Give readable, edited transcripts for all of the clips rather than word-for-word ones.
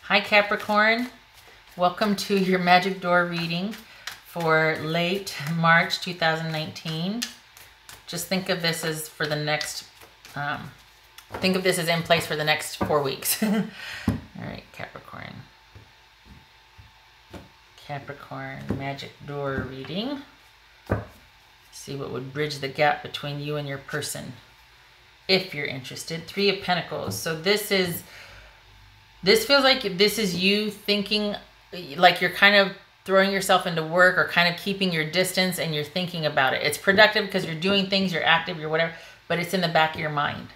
Hi Capricorn, welcome to your Magic Door reading for late March 2019. Just think of this as for the next, think of this as in place for the next 4 weeks. All right, Capricorn. Capricorn Magic Door reading. See what would bridge the gap between you and your person, if you're interested. 3 of Pentacles. So this feels like this is you thinking like you're kind of throwing yourself into work or kind of keeping your distance and you're thinking about it. It's productive because you're doing things, you're active, you're whatever, but it's in the back of your mind.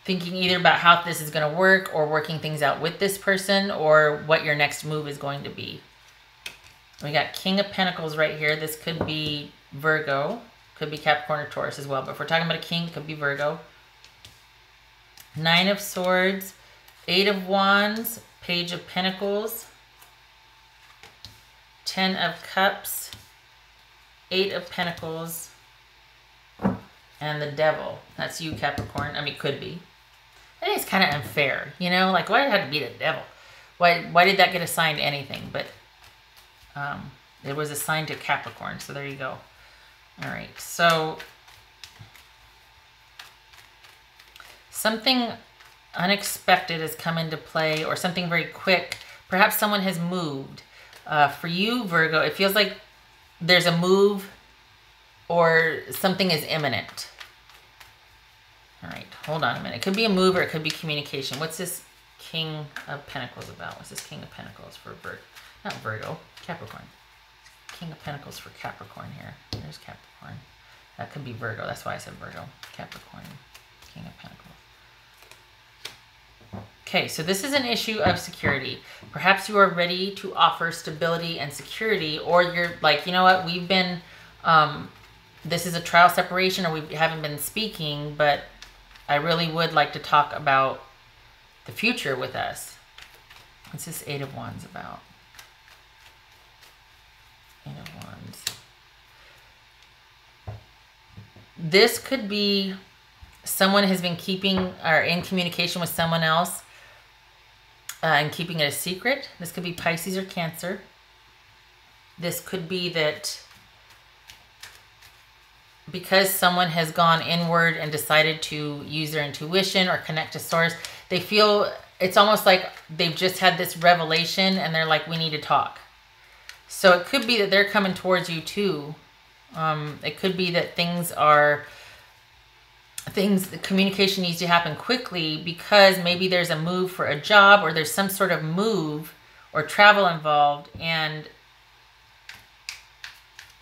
Thinking either about how this is going to work or working things out with this person or what your next move is going to be. We got King of Pentacles right here. This could be Virgo, could be Capricorn or Taurus as well, but if we're talking about a king, it could be Virgo. 9 of Swords, 8 of Wands, Page of Pentacles, 10 of Cups, 8 of Pentacles, and the Devil. That's you, Capricorn. I mean, could be. I think it's kind of unfair, you know? Like, why did it have to be the Devil? Why did that get assigned anything? But it was assigned to Capricorn, so there you go. All right, so something unexpected has come into play, or something very quick. Perhaps someone has moved. For you, Virgo, it feels like there's a move or something is imminent. All right, hold on a minute. It could be a move or it could be communication. What's this King of Pentacles about? What's this King of Pentacles for Virgo? Not Virgo, Capricorn. King of Pentacles for Capricorn here. There's Capricorn. That could be Virgo. That's why I said Virgo. Capricorn, King of Pentacles. Okay, so this is an issue of security. Perhaps you are ready to offer stability and security, or you're like, you know what, we've been, this is a trial separation, or we haven't been speaking, but I really would like to talk about the future with us. What's this 8 of Wands about? 8 of Wands. This could be someone has been keeping or in communication with someone else and keeping it a secret. This could be Pisces or Cancer. This could be that because someone has gone inward and decided to use their intuition or connect to source, they feel it's almost like they've just had this revelation and they're like, we need to talk. So it could be that they're coming towards you too. It could be that the communication needs to happen quickly because maybe there's a move for a job or there's some sort of move or travel involved, and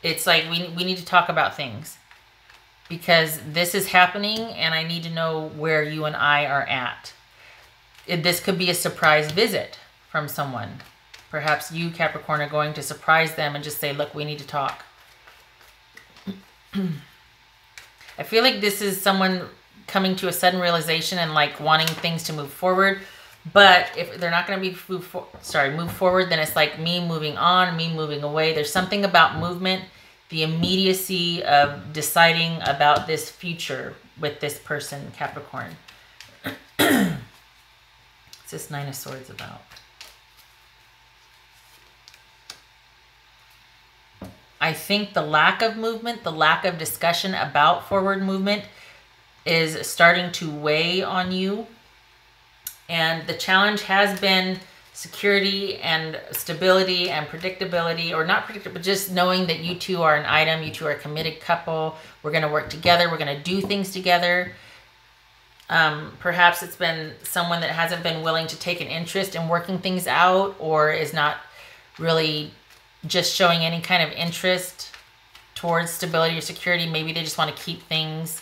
it's like we need to talk about things because this is happening and I need to know where you and I are at. This could be a surprise visit from someone. Perhaps you, Capricorn, are going to surprise them and just say, look, we need to talk. I feel like this is someone coming to a sudden realization and like wanting things to move forward. But if they're not going to be move forward, then it's like me moving on, me moving away. There's something about movement, the immediacy of deciding about this future with this person, Capricorn. What's this 9 of Swords about? I think the lack of movement, the lack of discussion about forward movement is starting to weigh on you. And the challenge has been security and stability and predictability, or not predictable, but just knowing that you two are an item, you two are a committed couple. We're going to work together. We're going to do things together. Perhaps it's been someone that hasn't been willing to take an interest in working things out, or is not really just showing any kind of interest towards stability or security. Maybe they just want to keep things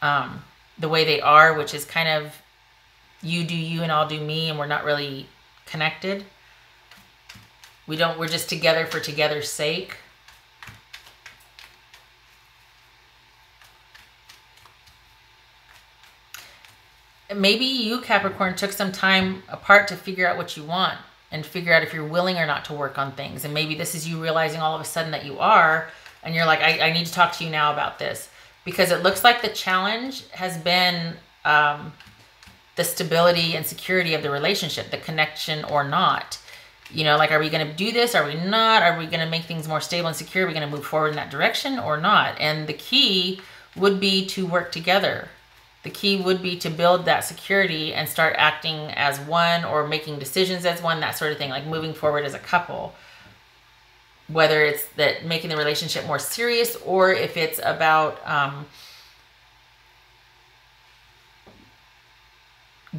the way they are, which is kind of you do you and I'll do me, and we're not really connected. We're just together for together's sake. Maybe you, Capricorn, took some time apart to figure out what you want and figure out if you're willing or not to work on things. And maybe this is you realizing all of a sudden that you are, and you're like, I need to talk to you now about this. Because it looks like the challenge has been the the stability and security of the relationship, the connection or not. You know, like, are we going to do this? Are we not? Are we going to make things more stable and secure? Are we going to move forward in that direction or not? And the key would be to work together. The key would be to build that security and start acting as one, or making decisions as one, that sort of thing, like moving forward as a couple. Whether it's that making the relationship more serious, or if it's about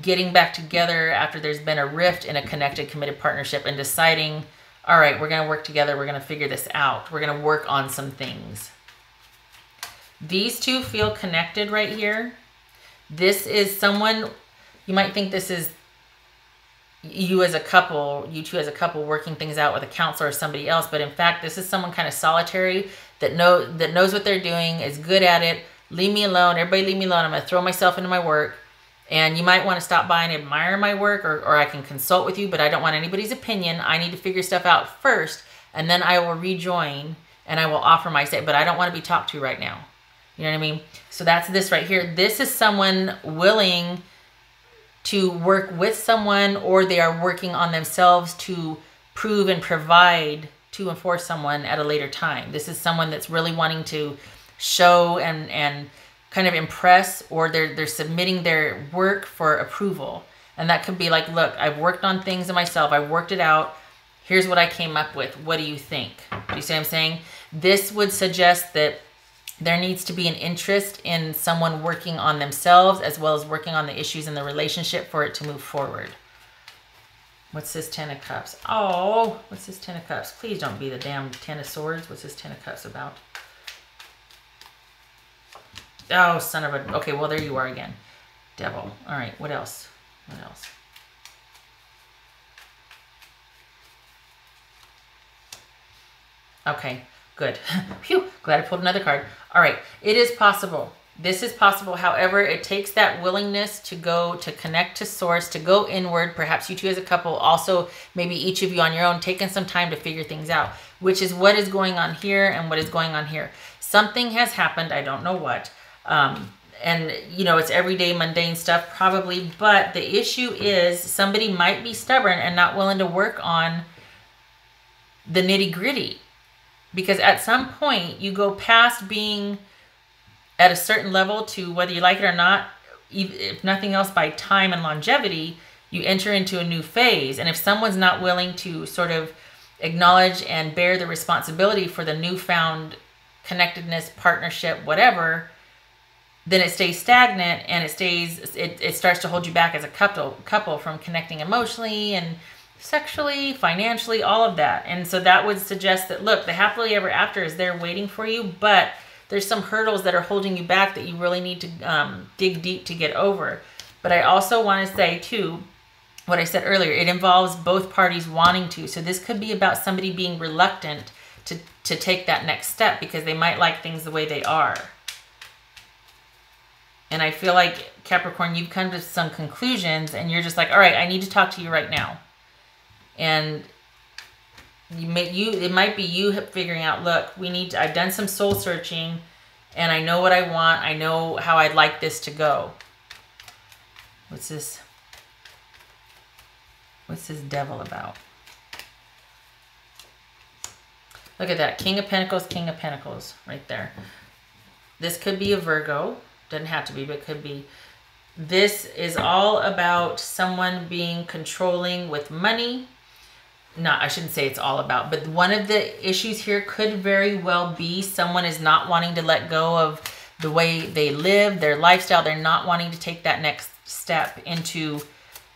getting back together after there's been a rift in a connected, committed partnership, and deciding, all right, we're going to work together. We're going to figure this out. We're going to work on some things. These two feel connected right here. This is someone, you might think this is you as a couple, you two as a couple working things out with a counselor or somebody else. But in fact, this is someone kind of solitary that knows what they're doing, is good at it. Leave me alone. Everybody leave me alone. I'm going to throw myself into my work. And you might want to stop by and admire my work, or I can consult with you, but I don't want anybody's opinion. I need to figure stuff out first, and then I will rejoin and I will offer my say, but I don't want to be talked to right now. You know what I mean? So that's this right here. This is someone willing to work with someone, or they are working on themselves to prove and provide to and for someone at a later time. This is someone that's really wanting to show and kind of impress, or they're submitting their work for approval. And that could be like, look, I've worked on things in myself. I've worked it out. Here's what I came up with. What do you think? Do you see what I'm saying? This would suggest that there needs to be an interest in someone working on themselves as well as working on the issues in the relationship for it to move forward. What's this Ten of Cups? Oh, what's this Ten of Cups? Please don't be the damn Ten of Swords. What's this Ten of Cups about? Oh, son of a... Okay, well, there you are again. Devil. All right, what else? What else? Okay, good. Phew, glad I pulled another card. All right, it is possible. This is possible. However, it takes that willingness to go, to connect to source, to go inward. Perhaps you two as a couple, also maybe each of you on your own, taking some time to figure things out, which is what is going on here and what is going on here. Something has happened. I don't know what. And, you know, it's everyday mundane stuff probably, but the issue is somebody might be stubborn and not willing to work on the nitty-gritty, because at some point you go past being at a certain level to, whether you like it or not, if nothing else by time and longevity, you enter into a new phase. And if someone's not willing to sort of acknowledge and bear the responsibility for the newfound connectedness, partnership, whatever, then it stays stagnant, and it starts to hold you back as a couple from connecting emotionally and sexually, financially, all of that. And so that would suggest that, look, the happily ever after is there waiting for you, but there's some hurdles that are holding you back that you really need to dig deep to get over. But I also want to say too, what I said earlier, it involves both parties wanting to. So this could be about somebody being reluctant to take that next step because they might like things the way they are. And I feel like, Capricorn, you've come to some conclusions and you're just like, all right, I need to talk to you right now. And it might be you figuring out, look, I've done some soul searching and I know what I want. I know how I'd like this to go. What's this? What's this Devil about? Look at that. King of Pentacles right there. This could be a Virgo. Doesn't have to be, but could be. This is all about someone being controlling with money. No, I shouldn't say it's all about, but one of the issues here could very well be someone is not wanting to let go of the way they live, their lifestyle. They're not wanting to take that next step into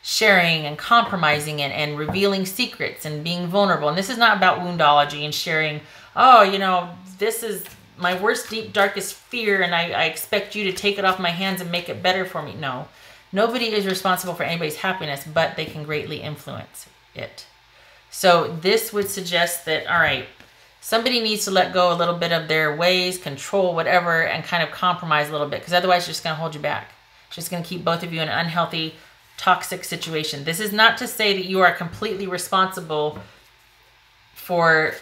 sharing and compromising and revealing secrets and being vulnerable. And this is not about woundology and sharing, oh, you know, this is my worst, deep, darkest fear, and I expect you to take it off my hands and make it better for me. No, nobody is responsible for anybody's happiness, but they can greatly influence it. So this would suggest that, all right, somebody needs to let go a little bit of their ways, control, whatever, and kind of compromise a little bit, because otherwise it's just going to hold you back. It's just going to keep both of you in an unhealthy, toxic situation. This is not to say that you are completely responsible for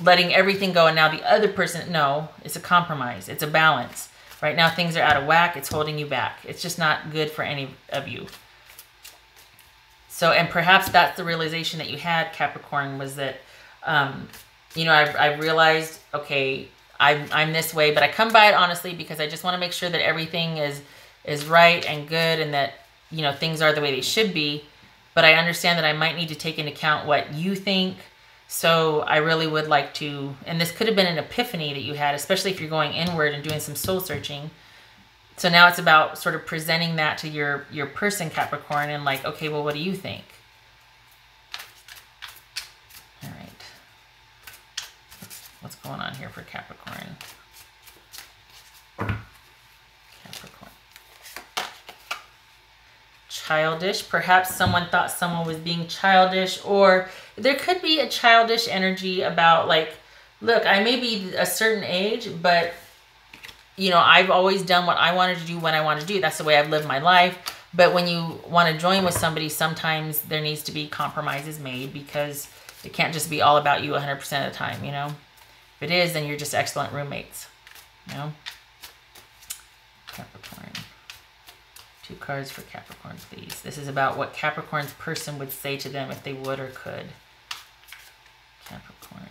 letting everything go and now the other person, no, it's a compromise. It's a balance. Right now things are out of whack. It's holding you back. It's just not good for any of you. So, and perhaps that's the realization that you had, Capricorn, was that, you know, I've realized, okay, I'm this way, but I come by it honestly because I just want to make sure that everything is right and good and that, you know, things are the way they should be. But I understand that I might need to take into account what you think. So I really would like to, and this could have been an epiphany that you had, especially if you're going inward and doing some soul searching. So now it's about sort of presenting that to your person, Capricorn, and like, okay, well, what do you think? All right. What's going on here for Capricorn? Capricorn. Childish. Perhaps someone thought someone was being childish, or there could be a childish energy about like, look, I may be a certain age, but you know, I've always done what I wanted to do when I wanted to do. That's the way I've lived my life. But when you want to join with somebody, sometimes there needs to be compromises made because it can't just be all about you 100% of the time, you know. If it is, then you're just excellent roommates, you know. Capricorn. 2 cards for Capricorn, please. This is about what Capricorn's person would say to them if they would or could. Capricorn.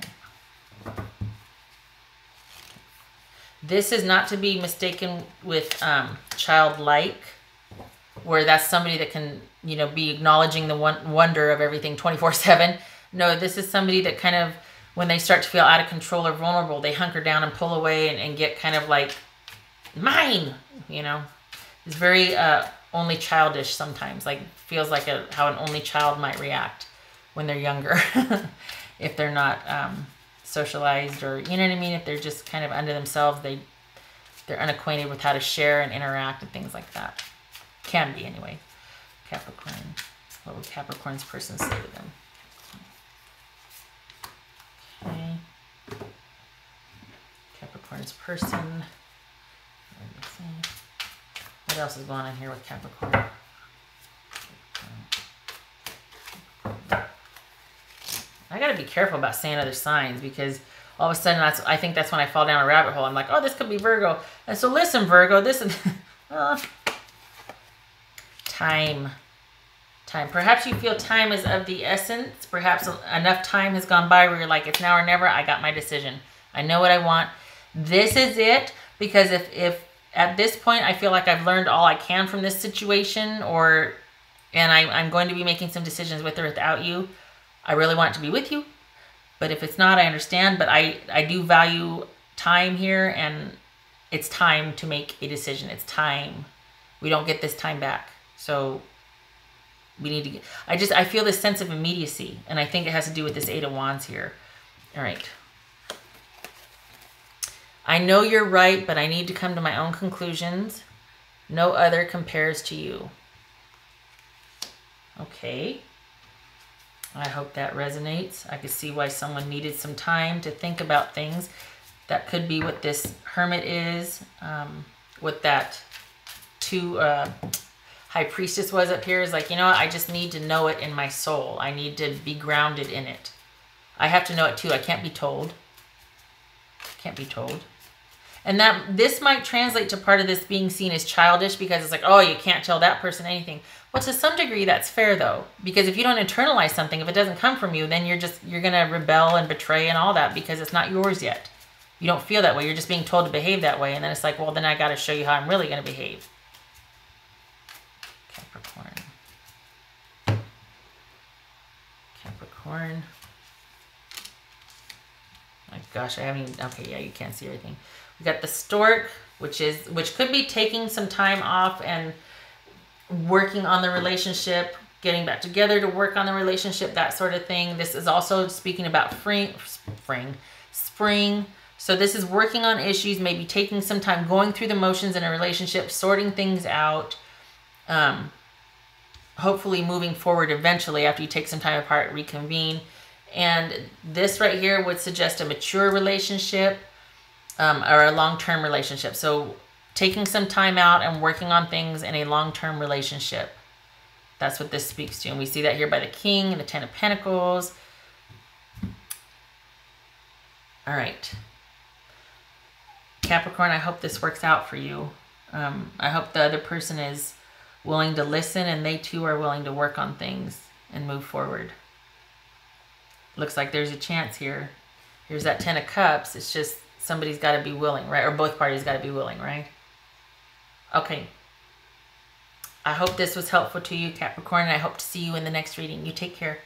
This is not to be mistaken with childlike, where that's somebody that can, you know, be acknowledging the wonder of everything 24/7. No, this is somebody that kind of, when they start to feel out of control or vulnerable, they hunker down and pull away and get kind of like, mine, you know. It's very only childish sometimes, like feels like how an only child might react when they're younger if they're not socialized, or you know what I mean, if they're just kind of under themselves, they're unacquainted with how to share and interact and things like that. Can be anyway. Capricorn. What would Capricorn's person say to them? Okay. Capricorn's person. What else is going on here with Capricorn? I gotta be careful about saying other signs because all of a sudden I think that's when I fall down a rabbit hole. I'm like, oh, this could be Virgo. And so listen, Virgo, this is time. Perhaps you feel time is of the essence. Perhaps enough time has gone by where you're like, it's now or never. I got my decision. I know what I want. This is it. Because if at this point I feel like I've learned all I can from this situation, and I'm going to be making some decisions with or without you, I really want to be with you. But if it's not, I understand. But I do value time here, and it's time to make a decision. It's time. We don't get this time back. So we need to get, I feel this sense of immediacy, and I think it has to do with this 8 of Wands here. All right. I know you're right, but I need to come to my own conclusions. No other compares to you. Okay. I hope that resonates. I could see why someone needed some time to think about things. That could be what this Hermit is. What that 2 High Priestess was up here is like, you know what? I just need to know it in my soul. I need to be grounded in it. I have to know it too. I can't be told. Can't be told. And this might translate to part of this being seen as childish because it's like, oh, you can't tell that person anything. Well, to some degree, that's fair, though. Because if you don't internalize something, if it doesn't come from you, then you're going to rebel and betray and all that because it's not yours yet. You don't feel that way. You're just being told to behave that way. And then it's like, well, then I got to show you how I'm really going to behave. Capricorn. Capricorn. My gosh, I haven't even... Okay, yeah, you can't see everything. We got the Stork, which could be taking some time off and working on the relationship, getting back together to work on the relationship, that sort of thing. This is also speaking about spring. So this is working on issues, maybe taking some time, going through the motions in a relationship, sorting things out, hopefully moving forward eventually after you take some time apart, reconvene. And this right here would suggest a mature relationship or a long-term relationship. So taking some time out and working on things in a long-term relationship. That's what this speaks to. And we see that here by the King and the 10 of Pentacles. All right. Capricorn, I hope this works out for you. I hope the other person is willing to listen and they too are willing to work on things and move forward. Looks like there's a chance here. Here's that 10 of Cups. It's just somebody's got to be willing, right? Or both parties got to be willing, right? Okay. I hope this was helpful to you, Capricorn, and I hope to see you in the next reading. You take care.